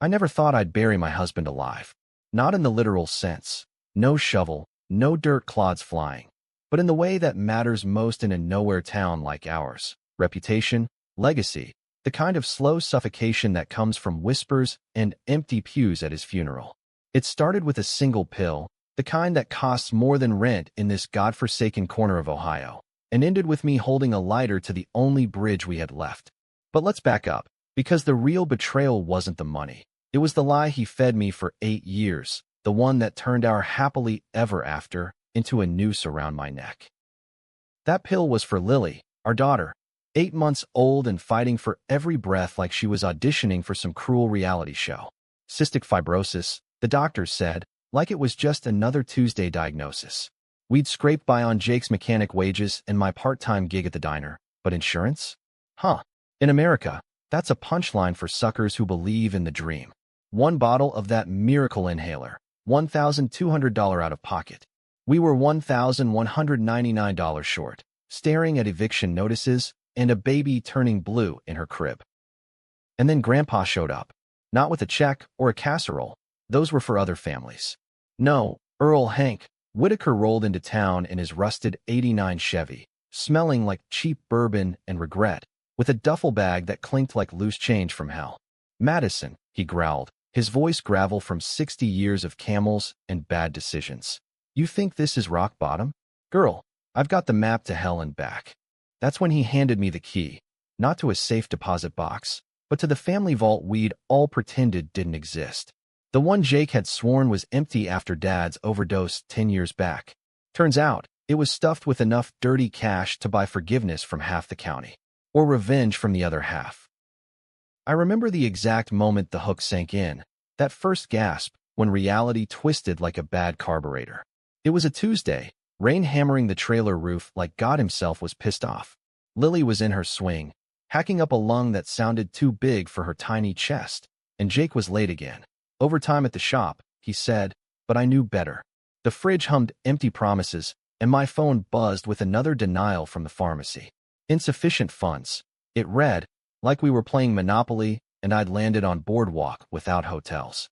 I never thought I'd bury my husband alive. Not in the literal sense. No shovel, no dirt clods flying. But in the way that matters most in a nowhere town like ours. Reputation, legacy, the kind of slow suffocation that comes from whispers and empty pews at his funeral. It started with a single pill, the kind that costs more than rent in this godforsaken corner of Ohio, and ended with me holding a lighter to the only bridge we had left. But let's back up, because the real betrayal wasn't the money. It was the lie he fed me for 8 years, the one that turned our happily ever after into a noose around my neck. That pill was for Lily, our daughter, 8 months old and fighting for every breath like she was auditioning for some cruel reality show. Cystic fibrosis, the doctors said, like it was just another Tuesday diagnosis. We'd scraped by on Jake's mechanic wages and my part-time gig at the diner, but insurance? Huh. In America, that's a punchline for suckers who believe in the dream. 1 bottle of that miracle inhaler, $1,200 out of pocket. We were $1,199 short, staring at eviction notices and a baby turning blue in her crib. And then Grandpa showed up, not with a check or a casserole. Those were for other families. No, Earl Hank Whitaker rolled into town in his rusted '89 Chevy, smelling like cheap bourbon and regret, with a duffel bag that clinked like loose change from hell. "Madison," he growled, his voice gravel from 60 years of camels and bad decisions. "You think this is rock bottom? Girl, I've got the map to hell and back." That's when he handed me the key, not to a safe deposit box, but to the family vault we'd all pretended didn't exist. The one Jake had sworn was empty after Dad's overdose 10 years back. Turns out, it was stuffed with enough dirty cash to buy forgiveness from half the county, or revenge from the other half. I remember the exact moment the hook sank in, that first gasp, when reality twisted like a bad carburetor. It was a Tuesday, rain hammering the trailer roof like God himself was pissed off. Lily was in her swing, hacking up a lung that sounded too big for her tiny chest, and Jake was late again. "Overtime at the shop," he said, but I knew better. The fridge hummed empty promises, and my phone buzzed with another denial from the pharmacy. Insufficient funds. It read, like we were playing Monopoly and I'd landed on Boardwalk without hotels.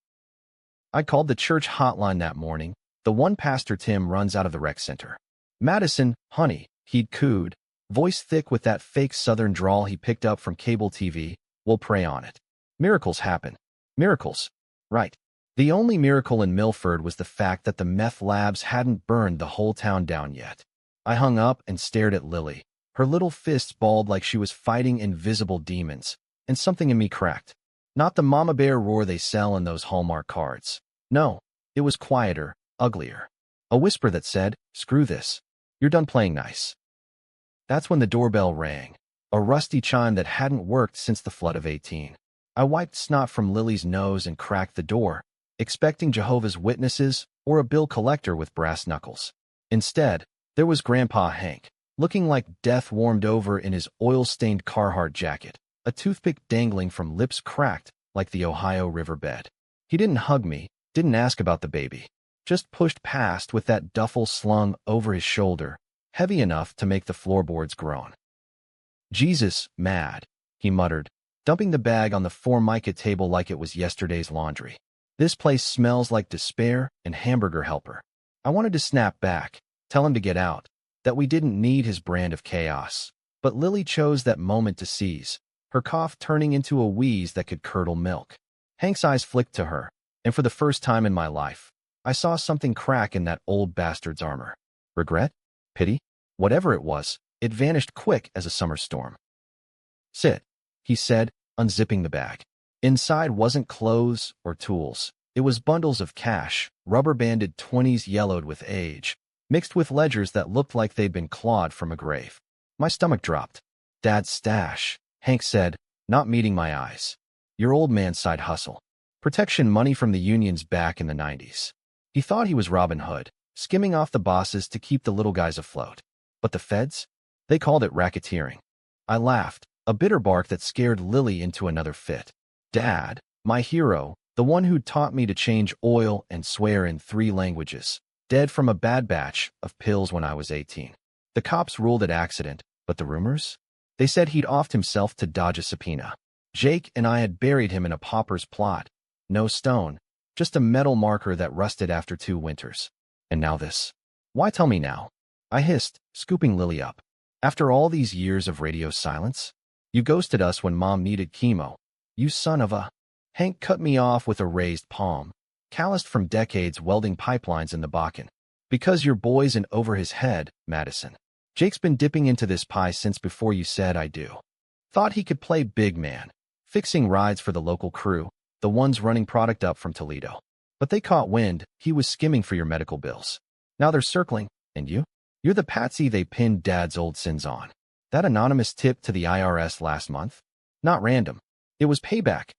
I called the church hotline that morning, the one Pastor Tim runs out of the rec center. "Madison, honey," he'd cooed, voice thick with that fake southern drawl he picked up from cable TV, "we'll pray on it. Miracles happen." Miracles. Right. The only miracle in Milford was the fact that the meth labs hadn't burned the whole town down yet. I hung up and stared at Lily, her little fists balled like she was fighting invisible demons, and something in me cracked. Not the mama bear roar they sell in those Hallmark cards. No, it was quieter, uglier. A whisper that said, "Screw this. You're done playing nice." That's when the doorbell rang, a rusty chime that hadn't worked since the flood of 18. I wiped snot from Lily's nose and cracked the door, expecting Jehovah's Witnesses or a bill collector with brass knuckles. Instead, there was Grandpa Hank, looking like death warmed over in his oil-stained Carhartt jacket, a toothpick dangling from lips cracked like the Ohio riverbed. He didn't hug me, didn't ask about the baby, just pushed past with that duffel slung over his shoulder, heavy enough to make the floorboards groan. "Jesus, mad," he muttered, dumping the bag on the Formica table like it was yesterday's laundry. "This place smells like despair and hamburger helper." I wanted to snap back, tell him to get out, that we didn't need his brand of chaos. But Lily chose that moment to seize, her cough turning into a wheeze that could curdle milk. Hank's eyes flicked to her, and for the first time in my life, I saw something crack in that old bastard's armor. Regret? Pity? Whatever it was, it vanished quick as a summer storm. "Sit," he said, unzipping the bag. Inside wasn't clothes or tools. It was bundles of cash, rubber-banded 20s yellowed with age, mixed with ledgers that looked like they'd been clawed from a grave. My stomach dropped. "Dad's stash," Hank said, not meeting my eyes. "Your old man's side hustle. Protection money from the unions back in the 90s. He thought he was Robin Hood, skimming off the bosses to keep the little guys afloat. But the feds? They called it racketeering." I laughed, a bitter bark that scared Lily into another fit. Dad, my hero, the one who'd taught me to change oil and swear in 3 languages, dead from a bad batch of pills when I was 18. The cops ruled it accident, but the rumors? They said he'd offed himself to dodge a subpoena. Jake and I had buried him in a pauper's plot. No stone, just a metal marker that rusted after 2 winters. And now this. Why tell me now? I hissed, scooping Lily up. After all these years of radio silence? You ghosted us when Mom needed chemo. You son of a... Hank cut me off with a raised palm, calloused from decades welding pipelines in the Bakken. Because your boy's in over his head, Madison. Jake's been dipping into this pie since before you said I do. Thought he could play big man, fixing rides for the local crew, the ones running product up from Toledo. But they caught wind he was skimming for your medical bills. Now they're circling, and you? You're the patsy they pinned Dad's old sins on. That anonymous tip to the IRS last month? Not random. It was payback.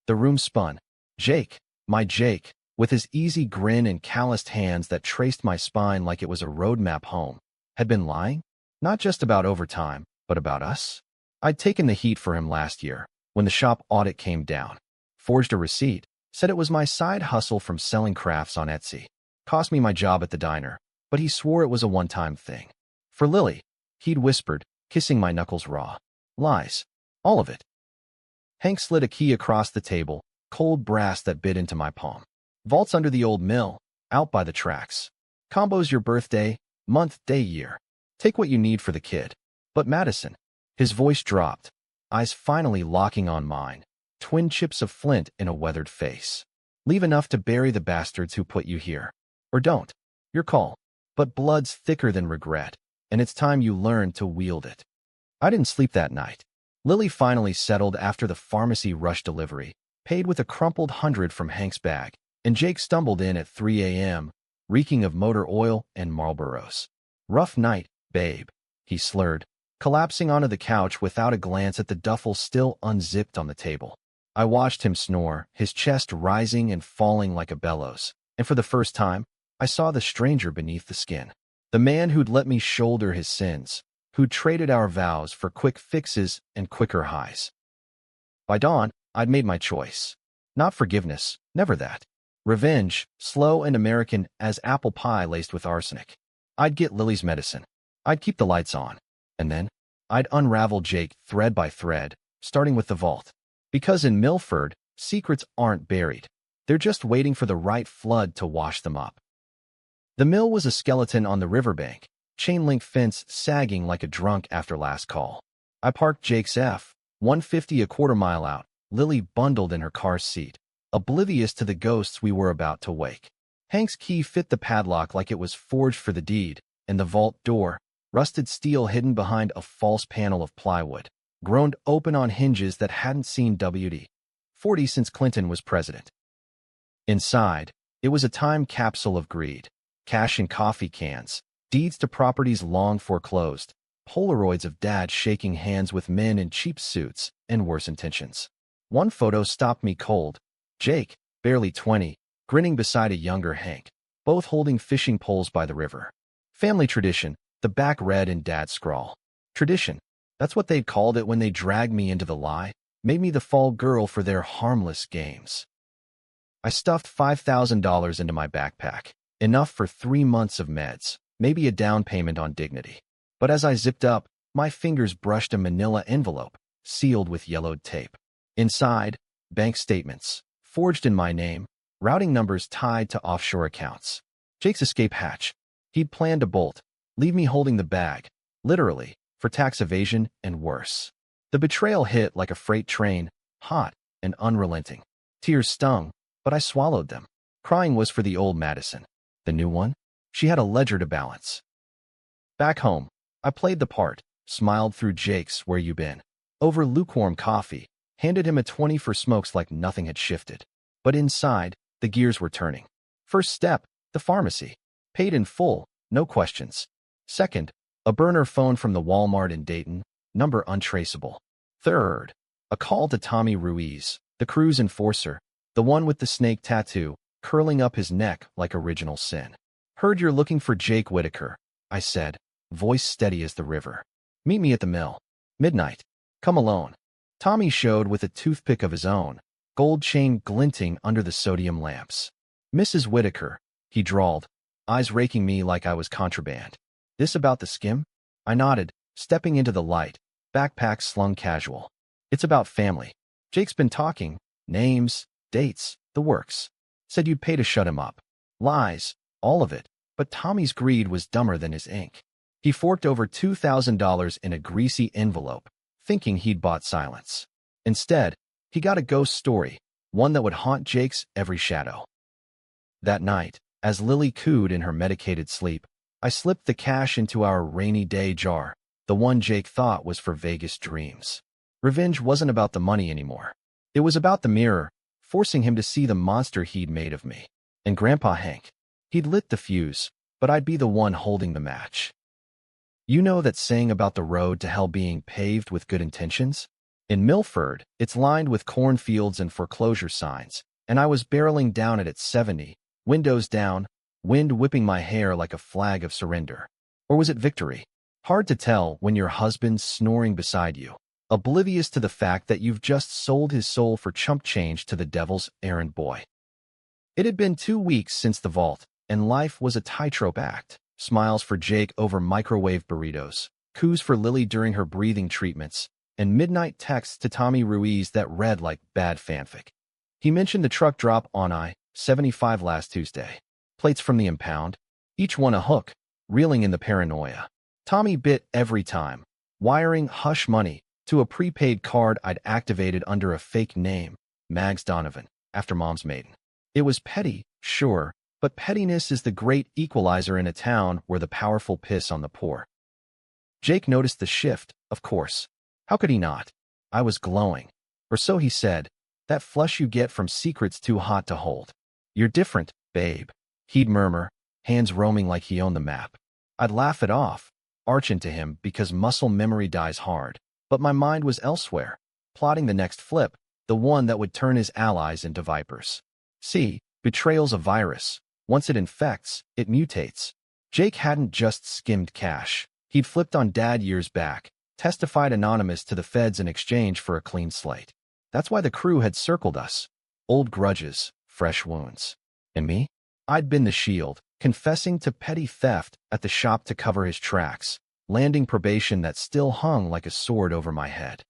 The room spun. Jake, my Jake, with his easy grin and calloused hands that traced my spine like it was a roadmap home, had been lying? Not just about overtime, but about us? I'd taken the heat for him last year, when the shop audit came down. Forged a receipt, said it was my side hustle from selling crafts on Etsy. Cost me my job at the diner, but he swore it was a one-time thing. For Lily, he'd whispered, kissing my knuckles raw. Lies. All of it. Hank slid a key across the table, cold brass that bit into my palm. Vaults under the old mill, out by the tracks. Combos your birthday, month, day, year. Take what you need for the kid. But Madison, his voice dropped, eyes finally locking on mine, twin chips of flint in a weathered face. Leave enough to bury the bastards who put you here. Or don't. Your call. But blood's thicker than regret, and it's time you learn to wield it. I didn't sleep that night. Lily finally settled after the pharmacy rush delivery, paid with a crumpled 100 from Hank's bag, and Jake stumbled in at 3 a.m., reeking of motor oil and Marlboros. Rough night, babe, he slurred, collapsing onto the couch without a glance at the duffel still unzipped on the table. I watched him snore, his chest rising and falling like a bellows, and for the first time, I saw the stranger beneath the skin. The man who'd let me shoulder his sins, who'd traded our vows for quick fixes and quicker highs. By dawn, I'd made my choice. Not forgiveness, never that. Revenge, slow and American as apple pie laced with arsenic. I'd get Lily's medicine. I'd keep the lights on. And then, I'd unravel Jake thread by thread, starting with the vault. Because in Milford, secrets aren't buried. They're just waiting for the right flood to wash them up. The mill was a skeleton on the riverbank, chain-link fence sagging like a drunk after last call. I parked Jake's F-150 a quarter-mile out, Lily bundled in her car's seat, oblivious to the ghosts we were about to wake. Hank's key fit the padlock like it was forged for the deed, and the vault door, rusted steel hidden behind a false panel of plywood, groaned open on hinges that hadn't seen WD-40 since Clinton was president. Inside, it was a time capsule of greed. Cash in coffee cans, deeds to properties long foreclosed, Polaroids of Dad shaking hands with men in cheap suits and worse intentions. One photo stopped me cold. Jake, barely 20, grinning beside a younger Hank, both holding fishing poles by the river. Family tradition, the back read in Dad's scrawl. Tradition, that's what they'd called it when they dragged me into the lie, made me the fall girl for their harmless games. I stuffed $5,000 into my backpack. Enough for 3 months of meds, maybe a down payment on dignity. But as I zipped up, my fingers brushed a manila envelope, sealed with yellowed tape. Inside, bank statements, forged in my name, routing numbers tied to offshore accounts. Jake's escape hatch. He'd planned to bolt, leave me holding the bag, literally, for tax evasion and worse. The betrayal hit like a freight train, hot and unrelenting. Tears stung, but I swallowed them. Crying was for the old Madison. The new one? She had a ledger to balance. Back home, I played the part, smiled through Jake's "Where you been?" over lukewarm coffee, handed him a 20 for smokes like nothing had shifted. But inside, the gears were turning. First step, the pharmacy. Paid in full, no questions. Second, a burner phone from the Walmart in Dayton, number untraceable. Third, a call to Tommy Ruiz, the cruise enforcer, the one with the snake tattoo, curling up his neck like original sin. Heard you're looking for Jake Whitaker, I said, voice steady as the river. Meet me at the mill. Midnight. Come alone. Tommy showed with a toothpick of his own, gold chain glinting under the sodium lamps. Mrs. Whitaker, he drawled, eyes raking me like I was contraband. This about the skim? I nodded, stepping into the light, backpack slung casual. It's about family. Jake's been talking, names, dates, The works. Said you'd pay to shut him up. Lies. All of it. But Tommy's greed was dumber than his ink. He forked over $2,000 in a greasy envelope, thinking he'd bought silence. Instead, he got a ghost story, one that would haunt Jake's every shadow. That night, as Lily cooed in her medicated sleep, I slipped the cash into our rainy day jar, the one Jake thought was for Vegas dreams. Revenge wasn't about the money anymore. It was about the mirror, forcing him to see the monster he'd made of me. And Grandpa Hank. He'd lit the fuse, but I'd be the one holding the match. You know that saying about the road to hell being paved with good intentions? In Milford, it's lined with cornfields and foreclosure signs, and I was barreling down it at 70, windows down, wind whipping my hair like a flag of surrender. Or was it victory? Hard to tell when your husband's snoring beside you, oblivious to the fact that you've just sold his soul for chump change to the devil's errand boy. It had been 2 weeks since the vault, and life was a tightrope act. Smiles for Jake over microwave burritos, coos for Lily during her breathing treatments, and midnight texts to Tommy Ruiz that read like bad fanfic. He mentioned the truck drop on I-75 last Tuesday. Plates from the impound, each one a hook, reeling in the paranoia. Tommy bit every time, wiring hush money to a prepaid card I'd activated under a fake name, Mags Donovan, after Mom's maiden. It was petty, sure, but pettiness is the great equalizer in a town where the powerful piss on the poor. Jake noticed the shift, of course. How could he not? I was glowing. Or so he said, that flush you get from secrets too hot to hold. You're different, babe. He'd murmur, hands roaming like he owned the map. I'd laugh it off, arch into him because muscle memory dies hard. But my mind was elsewhere, plotting the next flip, the one that would turn his allies into vipers. See, betrayal's a virus. Once it infects, it mutates. Jake hadn't just skimmed cash. He'd flipped on Dad years back, testified anonymous to the feds in exchange for a clean slate. That's why the crew had circled us. Old grudges, fresh wounds. And me? I'd been the shield, confessing to petty theft at the shop to cover his tracks, landing probation that still hung like a sword over my head.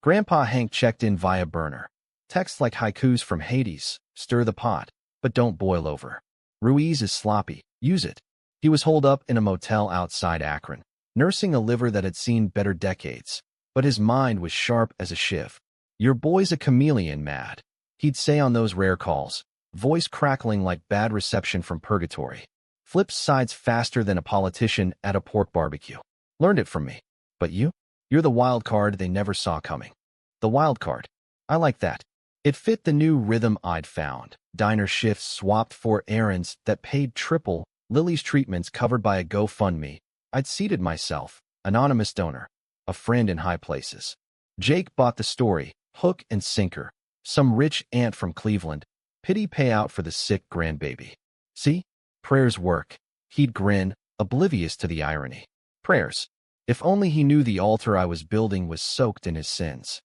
Grandpa Hank checked in via burner. Texts like haikus from Hades, stir the pot, but don't boil over. Ruiz is sloppy, use it. He was holed up in a motel outside Akron, nursing a liver that had seen better decades, but his mind was sharp as a shiv. Your boy's a chameleon, mad, he'd say on those rare calls, voice crackling like bad reception from purgatory. Flips sides faster than a politician at a pork barbecue. Learned it from me. But you? You're the wild card they never saw coming. The wild card. I like that. It fit the new rhythm I'd found. Diner shifts swapped for errands that paid triple, Lily's treatments covered by a GoFundMe. I'd seated myself, anonymous donor, a friend in high places. Jake bought the story, hook and sinker. Some rich aunt from Cleveland. Pity payout for the sick grandbaby. See? Prayers work. He'd grin, oblivious to the irony. Prayers. If only he knew the altar I was building was soaked in his sins.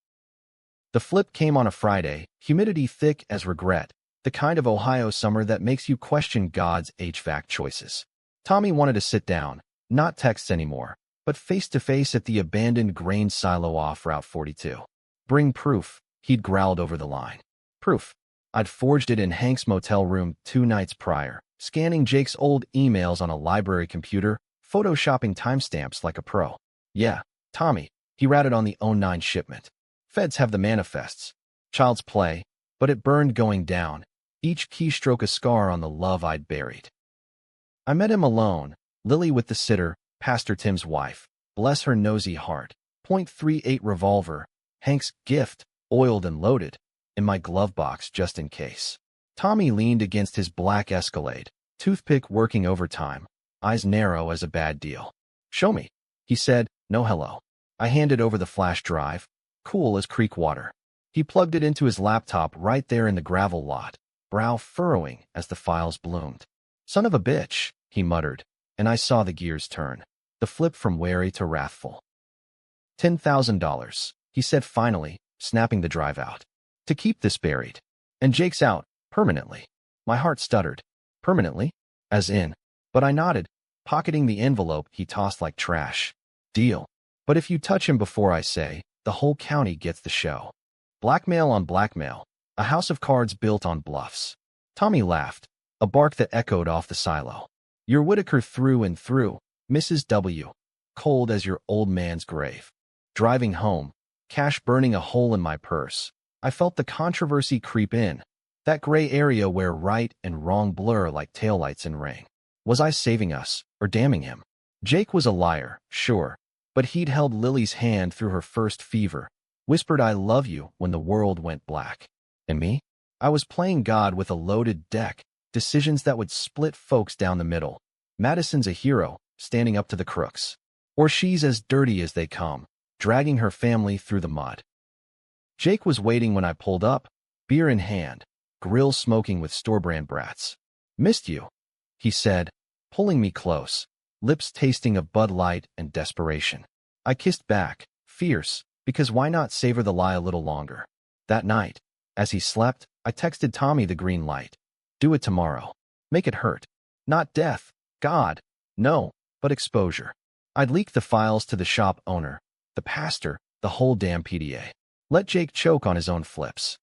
The flip came on a Friday, humidity thick as regret, the kind of Ohio summer that makes you question God's HVAC choices. Tommy wanted to sit down, not texts anymore, but face-to-face at the abandoned grain silo off Route 42. Bring proof, he'd growled over the line. Proof. I'd forged it in Hank's motel room 2 nights prior, scanning Jake's old emails on a library computer, photoshopping timestamps like a pro. Yeah, Tommy, he ratted on the 09 shipment. Feds have the manifests. Child's play, but it burned going down, each keystroke a scar on the love I'd buried. I met him alone, Lily with the sitter, Pastor Tim's wife, bless her nosy heart, .38 revolver, Hank's gift, oiled and loaded, in my glove box just in case. Tommy leaned against his black Escalade, toothpick working overtime, eyes narrow as a bad deal. Show me, he said, no hello. I handed over the flash drive, cool as creek water. He plugged it into his laptop right there in the gravel lot, brow furrowing as the files bloomed. Son of a bitch, he muttered, and I saw the gears turn, the flip from wary to wrathful. $10,000, he said finally, snapping the drive out. To keep this buried. And Jake's out, permanently. My heart stuttered. Permanently? As in. But I nodded, pocketing the envelope he tossed like trash. Deal. But if you touch him before I say, the whole county gets the show. Blackmail on blackmail. A house of cards built on bluffs. Tommy laughed, a bark that echoed off the silo. You're Whitaker through and through, Mrs. W. Cold as your old man's grave. Driving home, cash burning a hole in my purse, I felt the controversy creep in, that gray area where right and wrong blur like taillights in rain. Was I saving us, or damning him? Jake was a liar, sure, but he'd held Lily's hand through her first fever, whispered I love you when the world went black. And me? I was playing God with a loaded deck, decisions that would split folks down the middle. Madison's a hero, standing up to the crooks. Or she's as dirty as they come, dragging her family through the mud. Jake was waiting when I pulled up, beer in hand, grill smoking with store-brand brats. Missed you, he said, pulling me close, lips tasting of Bud Light and desperation. I kissed back, fierce, because why not savor the lie a little longer? That night, as he slept, I texted Tommy the green light. Do it tomorrow. Make it hurt. Not death, God, no, but exposure. I'd leak the files to the shop owner, the pastor, the whole damn PDA. Let Jake choke on his own flips.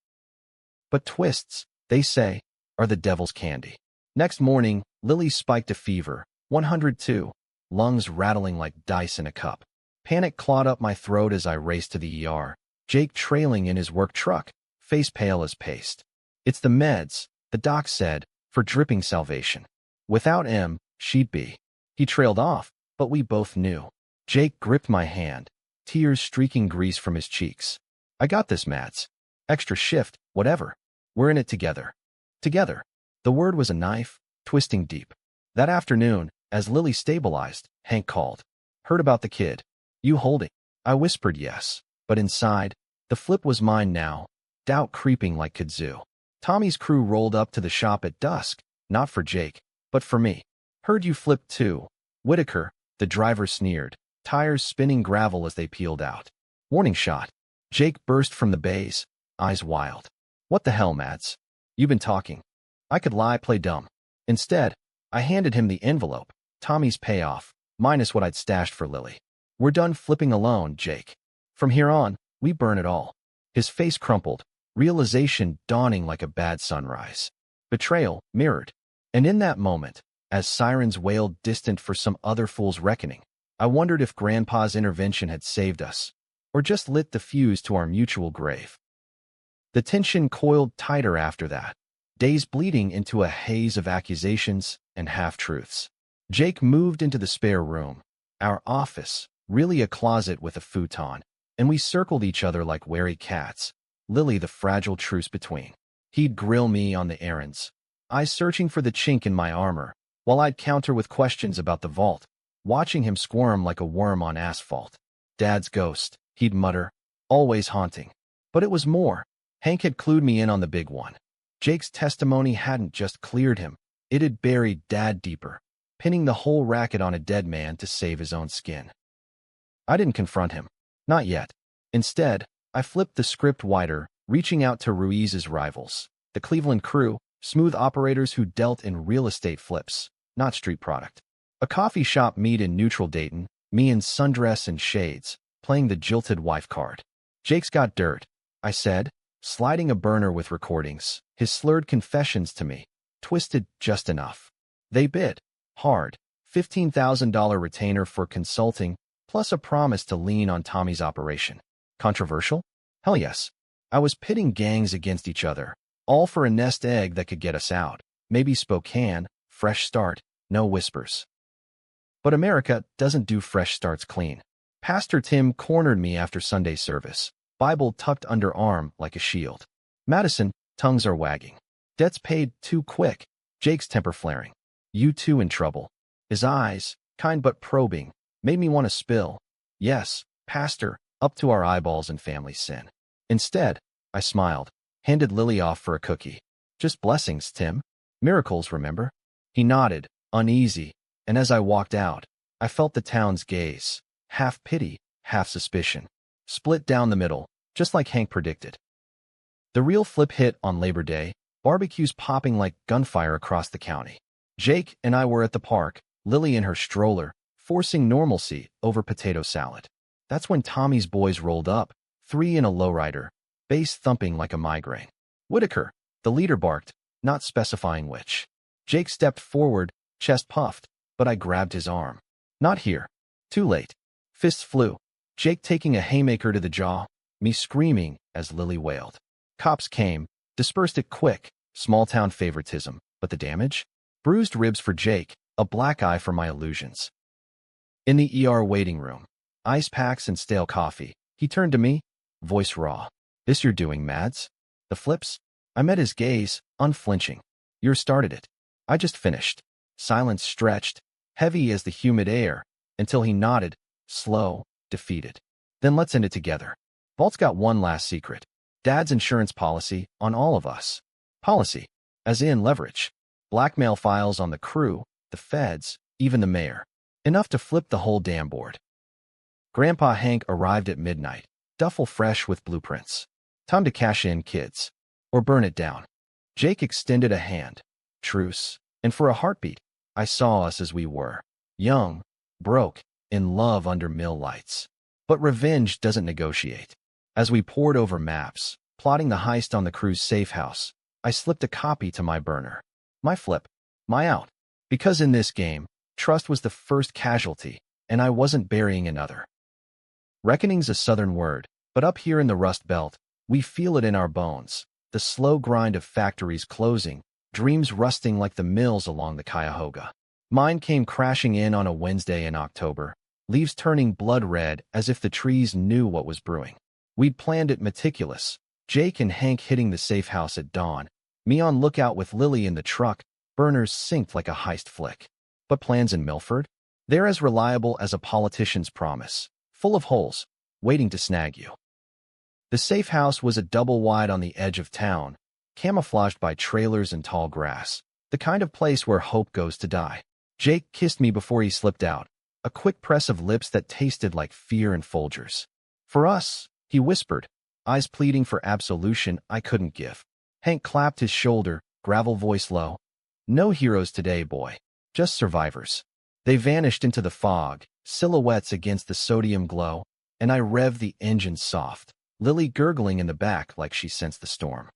But twists, they say, are the devil's candy. Next morning, Lily spiked a fever, 102, lungs rattling like dice in a cup. Panic clawed up my throat as I raced to the ER, Jake trailing in his work truck, face pale as paste. It's the meds, the doc said, for dripping salvation. Without M, she'd be. He trailed off, but we both knew. Jake gripped my hand, tears streaking grease from his cheeks. I got this, Mads. Extra shift, whatever. We're in it together. Together. The word was a knife, twisting deep. That afternoon, as Lily stabilized, Hank called. Heard about the kid. You holding? I whispered yes, but inside, the flip was mine now, doubt creeping like kudzu. Tommy's crew rolled up to the shop at dusk, not for Jake, but for me. Heard you flipped too. Whitaker, the driver sneered, tires spinning gravel as they peeled out. Warning shot. Jake burst from the bays, eyes wild. What the hell, Mads? You been talking. I could lie, play dumb. Instead, I handed him the envelope, Tommy's payoff, minus what I'd stashed for Lily. We're done flipping alone, Jake. From here on, we burn it all. His face crumpled, realization dawning like a bad sunrise. Betrayal mirrored. And in that moment, as sirens wailed distant for some other fool's reckoning, I wondered if Grandpa's intervention had saved us, or just lit the fuse to our mutual grave. The tension coiled tighter after that, days bleeding into a haze of accusations and half-truths. Jake moved into the spare room, our office, really a closet with a futon, and we circled each other like wary cats, Lily the fragile truce between. He'd grill me on the errands, I searching for the chink in my armor, while I'd counter with questions about the vault, watching him squirm like a worm on asphalt. Dad's ghost, he'd mutter, always haunting. But it was more. Hank had clued me in on the big one. Jake's testimony hadn't just cleared him, it had buried Dad deeper, pinning the whole racket on a dead man to save his own skin. I didn't confront him. Not yet. Instead, I flipped the script wider, reaching out to Ruiz's rivals, the Cleveland crew, smooth operators who dealt in real estate flips, not street product. A coffee shop meet in neutral Dayton, me in sundress and shades, playing the jilted wife card. Jake's got dirt, I said, sliding a burner with recordings, his slurred confessions to me, twisted just enough. They bid hard, $15,000 retainer for consulting, plus a promise to lean on Tommy's operation. Controversial? Hell yes. I was pitting gangs against each other, all for a nest egg that could get us out. Maybe Spokane, fresh start, no whispers. But America doesn't do fresh starts clean. Pastor Tim cornered me after Sunday service, Bible tucked under arm like a shield. Madison, tongues are wagging. Debts paid too quick. Jake's temper flaring. You too in trouble. His eyes, kind but probing, made me want to spill. Yes, Pastor, up to our eyeballs in family sin. Instead, I smiled, handed Lily off for a cookie. Just blessings, Tim. Miracles, remember? He nodded, uneasy, and as I walked out, I felt the town's gaze, half pity, half suspicion, split down the middle, just like Hank predicted. The real flip hit on Labor Day, barbecues popping like gunfire across the county. Jake and I were at the park, Lily in her stroller, forcing normalcy over potato salad. That's when Tommy's boys rolled up, 3 in a lowrider, bass thumping like a migraine. Whitaker, the leader barked, not specifying which. Jake stepped forward, chest puffed, but I grabbed his arm. Not here. Too late. Fists flew. Jake taking a haymaker to the jaw, me screaming as Lily wailed. Cops came, dispersed it quick, small-town favoritism, but the damage? Bruised ribs for Jake, a black eye for my illusions. In the ER waiting room, ice packs and stale coffee, he turned to me, voice raw. This you're doing, Mads? The flips? I met his gaze, unflinching. You started it. I just finished. Silence stretched, heavy as the humid air, until he nodded, slow, defeated. Then let's end it together. Vault's got one last secret. Dad's insurance policy on all of us. Policy, as in leverage. Blackmail files on the crew, the feds, even the mayor. Enough to flip the whole damn board. Grandpa Hank arrived at midnight, duffel fresh with blueprints. Time to cash in, kids. Or burn it down. Jake extended a hand. Truce. And for a heartbeat, I saw us as we were. Young, broke, in love under mill lights. But revenge doesn't negotiate. As we pored over maps, plotting the heist on the crew's safe house, I slipped a copy to my burner. My flip. My out. Because in this game, trust was the first casualty, and I wasn't burying another. Reckoning's a southern word, but up here in the Rust Belt, we feel it in our bones. The slow grind of factories closing, dreams rusting like the mills along the Cuyahoga. Mine came crashing in on a Wednesday in October, leaves turning blood red as if the trees knew what was brewing. We'd planned it meticulous, Jake and Hank hitting the safe house at dawn, me on lookout with Lily in the truck, burners synced like a heist flick. But plans in Milford? They're as reliable as a politician's promise, full of holes, waiting to snag you. The safe house was a double wide on the edge of town, camouflaged by trailers and tall grass, the kind of place where hope goes to die. Jake kissed me before he slipped out, a quick press of lips that tasted like fear and Folgers. For us, he whispered, eyes pleading for absolution I couldn't give. Hank clapped his shoulder, gravel voice low. No heroes today, boy. Just survivors. They vanished into the fog, silhouettes against the sodium glow, and I revved the engine soft, Lily gurgling in the back like she sensed the storm.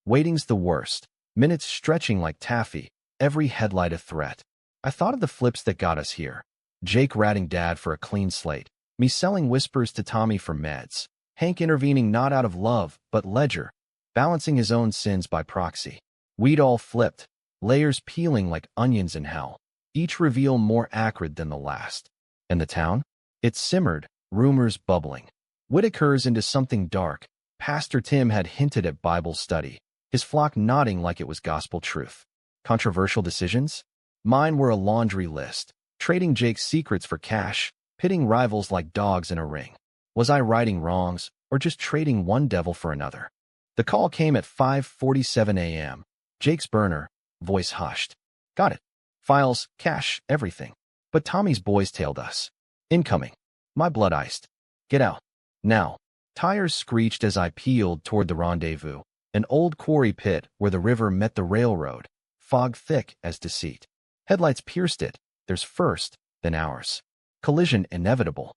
Waiting's the worst, minutes stretching like taffy, every headlight a threat. I thought of the flips that got us here. Jake ratting Dad for a clean slate, me selling whispers to Tommy for meds, Hank intervening not out of love, but ledger, balancing his own sins by proxy. We'd all flipped, layers peeling like onions in hell, each reveal more acrid than the last. And the town? It simmered, rumors bubbling. Whitaker's into something dark. Pastor Tim had hinted at Bible study, his flock nodding like it was gospel truth. Controversial decisions? Mine were a laundry list, trading Jake's secrets for cash, pitting rivals like dogs in a ring. Was I righting wrongs, or just trading one devil for another? The call came at 5:47 a.m. Jake's burner, voice hushed. Got it. Files, cash, everything. But Tommy's boys tailed us. Incoming. My blood iced. Get out. Now. Tires screeched as I peeled toward the rendezvous, an old quarry pit where the river met the railroad, fog thick as deceit. Headlights pierced it. There's first, then ours. Collision inevitable.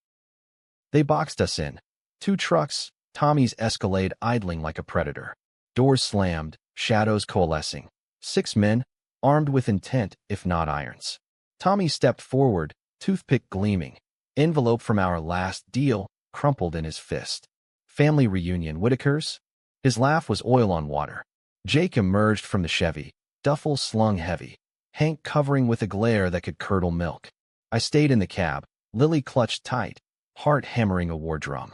They boxed us in. 2 trucks, Tommy's Escalade idling like a predator. Doors slammed, shadows coalescing. 6 men, armed with intent, if not irons. Tommy stepped forward, toothpick gleaming. Envelope from our last deal, crumpled in his fist. Family reunion, Whitaker's? His laugh was oil on water. Jake emerged from the Chevy, duffel slung heavy. Hank covering with a glare that could curdle milk. I stayed in the cab, Lily clutched tight, heart hammering a war drum.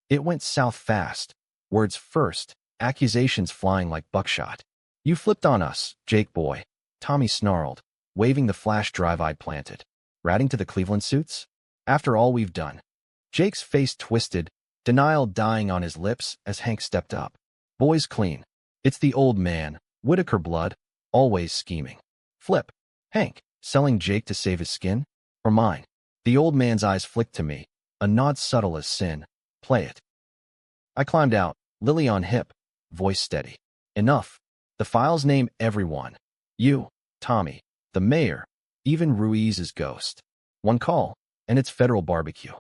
It went south fast. Words first, accusations flying like buckshot. You flipped on us, Jake boy. Tommy snarled, waving the flash drive I'd planted. Ratting to the Cleveland suits? After all we've done. Jake's face twisted, denial dying on his lips as Hank stepped up. Boys clean. It's the old man, Whitaker blood, always scheming. Flip. Hank, selling Jake to save his skin? Or mine? The old man's eyes flicked to me, a nod subtle as sin. Play it. I climbed out, Lily on hip, voice steady. Enough. The files name everyone. You, Tommy, the mayor, even Ruiz's ghost. One call, and it's federal barbecue.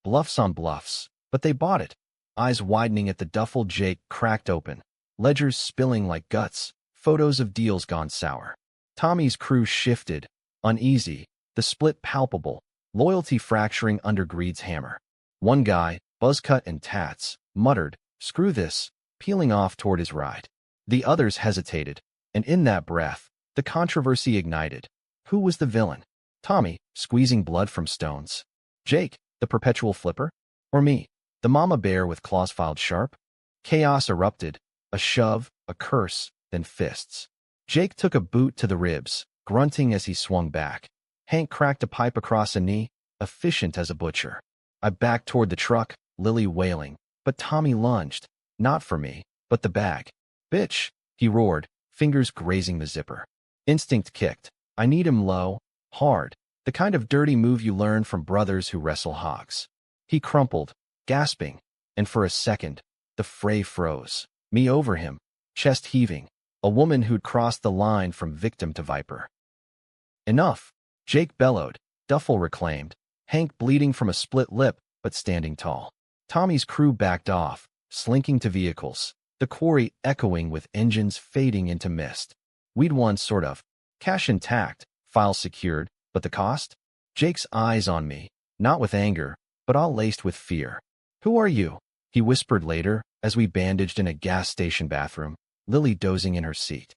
Bluffs on bluffs, but they bought it. Eyes widening at the duffel Jake cracked open, ledgers spilling like guts, photos of deals gone sour. Tommy's crew shifted, uneasy, the split palpable, loyalty fracturing under greed's hammer. One guy, buzzcut and tats, muttered, "Screw this," peeling off toward his ride. The others hesitated, and in that breath, the controversy ignited. Who was the villain? Tommy, squeezing blood from stones? Jake, the perpetual flipper? Or me, the mama bear with claws filed sharp? Chaos erupted, a shove, a curse, then fists. Jake took a boot to the ribs, grunting as he swung back. Hank cracked a pipe across a knee, efficient as a butcher. I backed toward the truck, Lily wailing, but Tommy lunged, not for me, but the bag. "Bitch," he roared, fingers grazing the zipper. Instinct kicked. I need him low, hard, the kind of dirty move you learn from brothers who wrestle hogs. He crumpled, gasping, and for a second, the fray froze. Me over him, chest heaving, a woman who'd crossed the line from victim to viper. "Enough," Jake bellowed, duffel reclaimed, Hank bleeding from a split lip but standing tall. Tommy's crew backed off, slinking to vehicles, the quarry echoing with engines fading into mist. We'd won, sort of. Cash intact, files secured, but the cost? Jake's eyes on me, not with anger, but all laced with fear. "Who are you?" he whispered later, as we bandaged in a gas station bathroom, Lily dozing in her seat.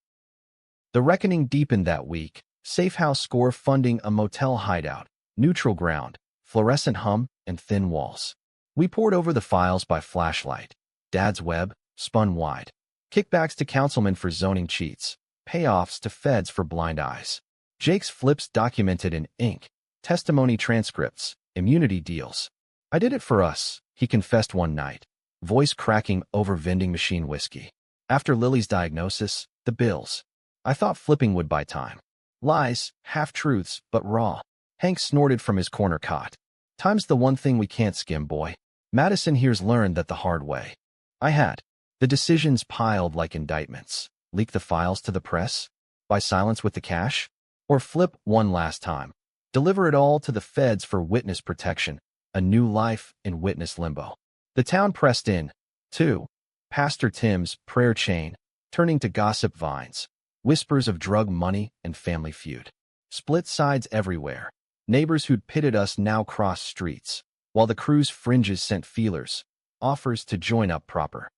The reckoning deepened that week, safe house score funding a motel hideout, neutral ground, fluorescent hum, and thin walls. We pored over the files by flashlight. Dad's web, spun wide. Kickbacks to councilmen for zoning cheats. Payoffs to feds for blind eyes. Jake's flips documented in ink. Testimony transcripts. Immunity deals. "I did it for us," he confessed one night, voice cracking over vending machine whiskey. After Lily's diagnosis, the bills. I thought flipping would buy time. Lies, half-truths, but raw. Hank snorted from his corner cot. "Time's the one thing we can't skim, boy. Madison here's learned that the hard way." I had. The decisions piled like indictments. Leak the files to the press? Buy silence with the cash? Or flip one last time? Deliver it all to the feds for witness protection, a new life in witness limbo. The town pressed in, too. Pastor Tim's prayer chain, turning to gossip vines. Whispers of drug money and family feud. Split sides everywhere. Neighbors who'd pitted us now crossed streets, while the crew's fringes sent feelers, offers to join up proper.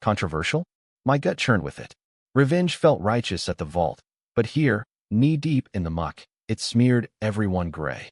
Controversial? My gut churned with it. Revenge felt righteous at the vault, but here, knee-deep in the muck, it smeared everyone gray.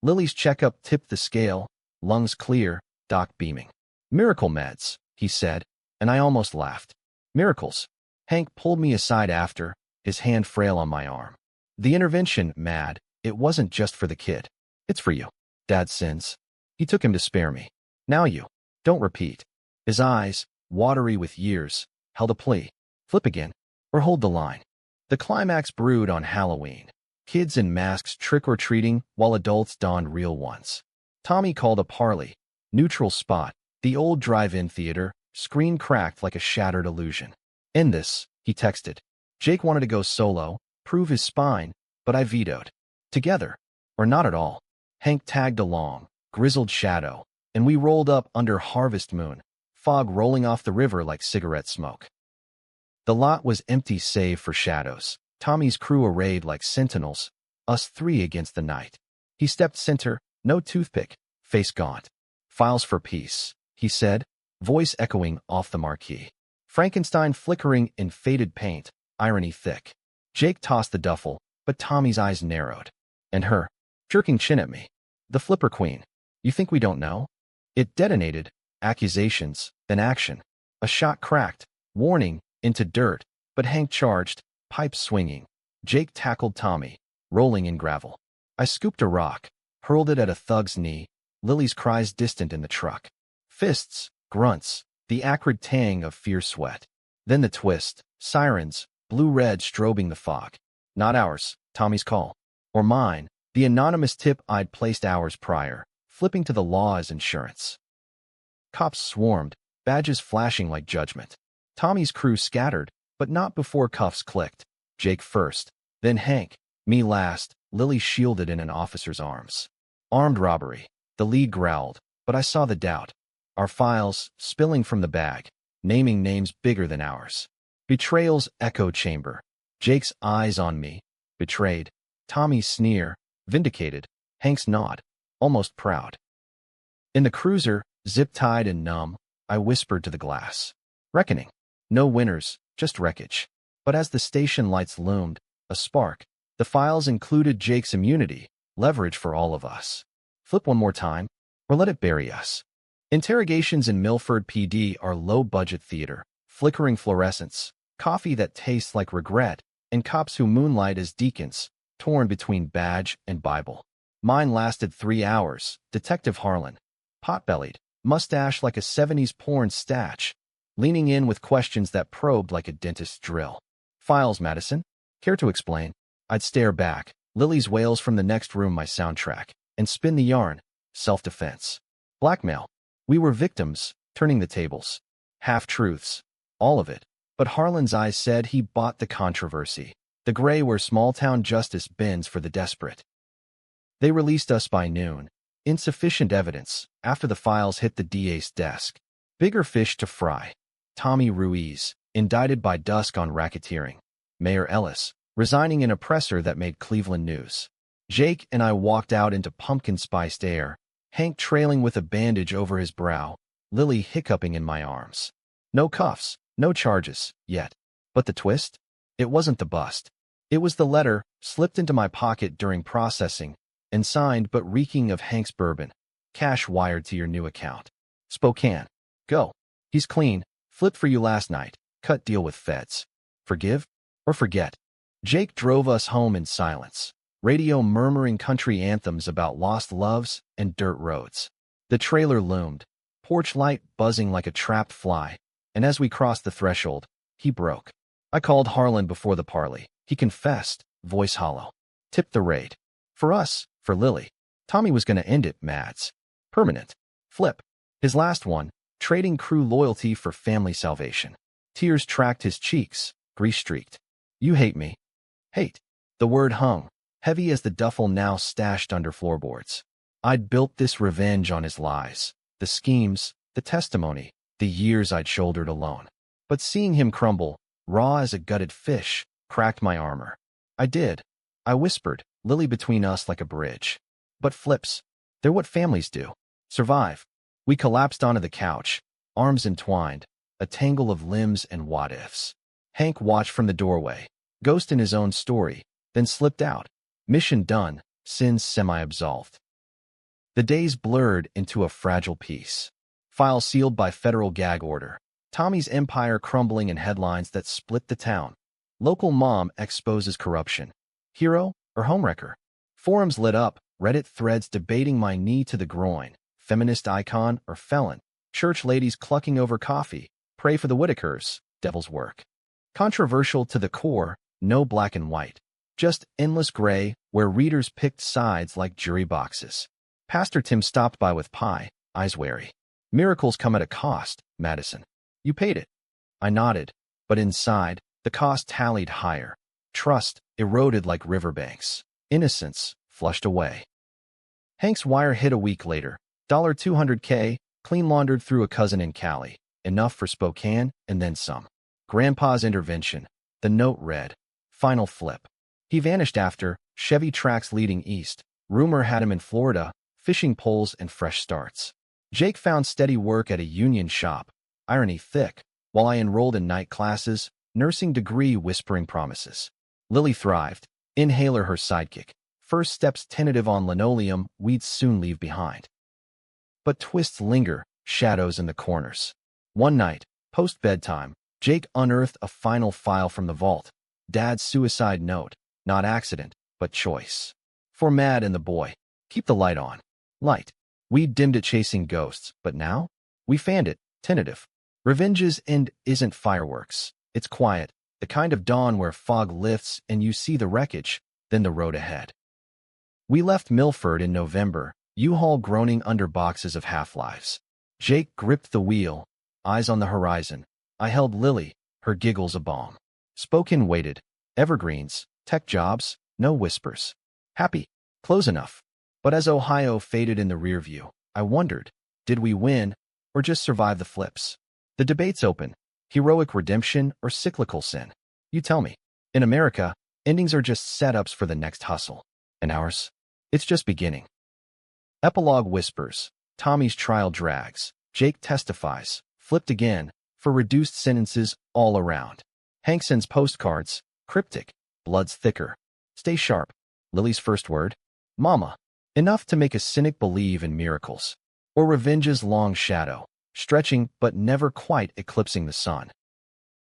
Lily's checkup tipped the scale, lungs clear, doc beaming. "Miracle meds," he said, and I almost laughed. "Miracles." Hank pulled me aside after, his hand frail on my arm. "The intervention, mad, it wasn't just for the kid. It's for you. Dad's sins. He took him to spare me. Now you. Don't repeat." His eyes, watery with years, held a plea. Flip again, or hold the line. The climax brewed on Halloween. Kids in masks trick-or-treating while adults donned real ones. Tommy called a parley. Neutral spot, the old drive-in theater, screen cracked like a shattered illusion. "End this," he texted. Jake wanted to go solo, prove his spine, but I vetoed. "Together, or not at all." Hank tagged along, grizzled shadow, and we rolled up under harvest moon, fog rolling off the river like cigarette smoke. The lot was empty save for shadows. Tommy's crew arrayed like sentinels, us three against the night. He stepped center, no toothpick, face gaunt. "Files for peace," he said, voice echoing off the marquee. Frankenstein flickering in faded paint, irony thick. Jake tossed the duffel, but Tommy's eyes narrowed. "And her," jerking chin at me. "The flipper queen. You think we don't know?" It detonated, accusations, then action. A shot cracked, warning, into dirt, but Hank charged, pipes swinging. Jake tackled Tommy, rolling in gravel. I scooped a rock, hurled it at a thug's knee, Lily's cries distant in the truck. Fists, grunts, the acrid tang of fierce sweat. Then the twist, sirens, blue-red strobing the fog. Not ours, Tommy's call. Or mine, the anonymous tip I'd placed hours prior, flipping to the law as insurance. Cops swarmed, badges flashing like judgment. Tommy's crew scattered, but not before cuffs clicked. Jake first, then Hank, me last, Lily shielded in an officer's arms. Armed robbery. The lead growled, but I saw the doubt. Our files, spilling from the bag. naming names bigger than ours. Betrayal's echo chamber. Jake's eyes on me. Betrayed. Tommy's sneer. Vindicated. Hank's nod. Almost proud. In the cruiser, zip-tied and numb, I whispered to the glass. Reckoning. No winners, just wreckage. But as the station lights loomed, a spark. The files included Jake's immunity, leverage for all of us. Flip one more time, or let it bury us. Interrogations in Milford PD are low-budget theater, flickering fluorescents, coffee that tastes like regret, and cops who moonlight as deacons, torn between badge and Bible. Mine lasted 3 hours. Detective Harlan, pot-bellied, mustache like a 70s porn statch, leaning in with questions that probed like a dentist's drill. Files, Madison? Care to explain? I'd stare back, Lily's wails from the next room my soundtrack, and spin the yarn. Self-defense. Blackmail. We were victims, turning the tables. Half-truths. All of it. But Harlan's eyes said he bought the controversy. The gray where small-town justice bends for the desperate. They released us by noon. Insufficient evidence, after the files hit the DA's desk. Bigger fish to fry. Tommy Ruiz, indicted by dusk on racketeering. Mayor Ellis, resigning an oppressor that made Cleveland news. Jake and I walked out into pumpkin-spiced air, Hank trailing with a bandage over his brow, Lily hiccuping in my arms. No cuffs, no charges, yet. But the twist? It wasn't the bust. It was the letter, slipped into my pocket during processing, and signed but reeking of Hank's bourbon. Cash wired to your new account. Spokane. Go. He's clean. Flipped for you last night. Cut deal with feds. Forgive or forget. Jake drove us home in silence. Radio murmuring country anthems about lost loves and dirt roads. The trailer loomed, porch light buzzing like a trapped fly, and as we crossed the threshold, he broke. I called Harlan before the parley. He confessed, voice hollow. Tipped the raid. For us, for Lily. Tommy was going to end it, Mads. Permanent. Flip. His last one, trading crew loyalty for family salvation. Tears tracked his cheeks, grease-streaked. You hate me. Hate. The word hung, heavy as the duffel now stashed under floorboards. I'd built this revenge on his lies, the schemes, the testimony, the years I'd shouldered alone. But seeing him crumble, raw as a gutted fish, cracked my armor. I did. I whispered, Lily between us like a bridge. But flips. They're what families do. Survive. We collapsed onto the couch, arms entwined, a tangle of limbs and what-ifs. Hank watched from the doorway, ghost in his own story, then slipped out. Mission done, sins semi-absolved. The days blurred into a fragile peace. File sealed by federal gag order. Tommy's empire crumbling in headlines that split the town. Local mom exposes corruption. Hero or homewrecker? Forums lit up, Reddit threads debating my knee to the groin. Feminist icon or felon? Church ladies clucking over coffee. Pray for the Whitakers. Devil's work. Controversial to the core, no black and white. Just endless gray, where readers picked sides like jury boxes. Pastor Tim stopped by with pie, eyes wary. Miracles come at a cost, Madison. You paid it. I nodded, but inside, the cost tallied higher. Trust eroded like riverbanks. Innocence flushed away. Hank's wire hit a week later. $200K, clean laundered through a cousin in Cali. Enough for Spokane, and then some. Grandpa's intervention. The note read, final flip. He vanished after, Chevy tracks leading east. Rumor had him in Florida, fishing poles and fresh starts. Jake found steady work at a union shop, irony thick, while I enrolled in night classes, nursing degree whispering promises. Lily thrived, inhaler her sidekick. First steps tentative on linoleum, we'd soon leave behind. But twists linger, shadows in the corners. One night, post-bedtime, Jake unearthed a final file from the vault. Dad's suicide note, not accident, but choice. For Mad and the boy, keep the light on. Light. We dimmed it chasing ghosts, but now? We fanned it, tentative. Revenge's end isn't fireworks. It's quiet, the kind of dawn where fog lifts and you see the wreckage, then the road ahead. We left Milford in November, U-Haul groaning under boxes of half-lives. Jake gripped the wheel, eyes on the horizon. I held Lily, her giggles a balm. Spokane waited. Evergreens, tech jobs, no whispers. Happy, close enough. But as Ohio faded in the rear view, I wondered, did we win or just survive the flips? The debate's open, Heroic redemption or cyclical sin? You tell me. In America, endings are just setups for the next hustle. In ours, it's just beginning. Epilogue whispers. Tommy's trial drags. Jake testifies. Flipped again, for reduced sentences all around. Hank sends postcards. Cryptic. Blood's thicker. Stay sharp. Lily's first word? Mama. Enough to make a cynic believe in miracles. Or revenge's long shadow. Stretching but never quite eclipsing the sun.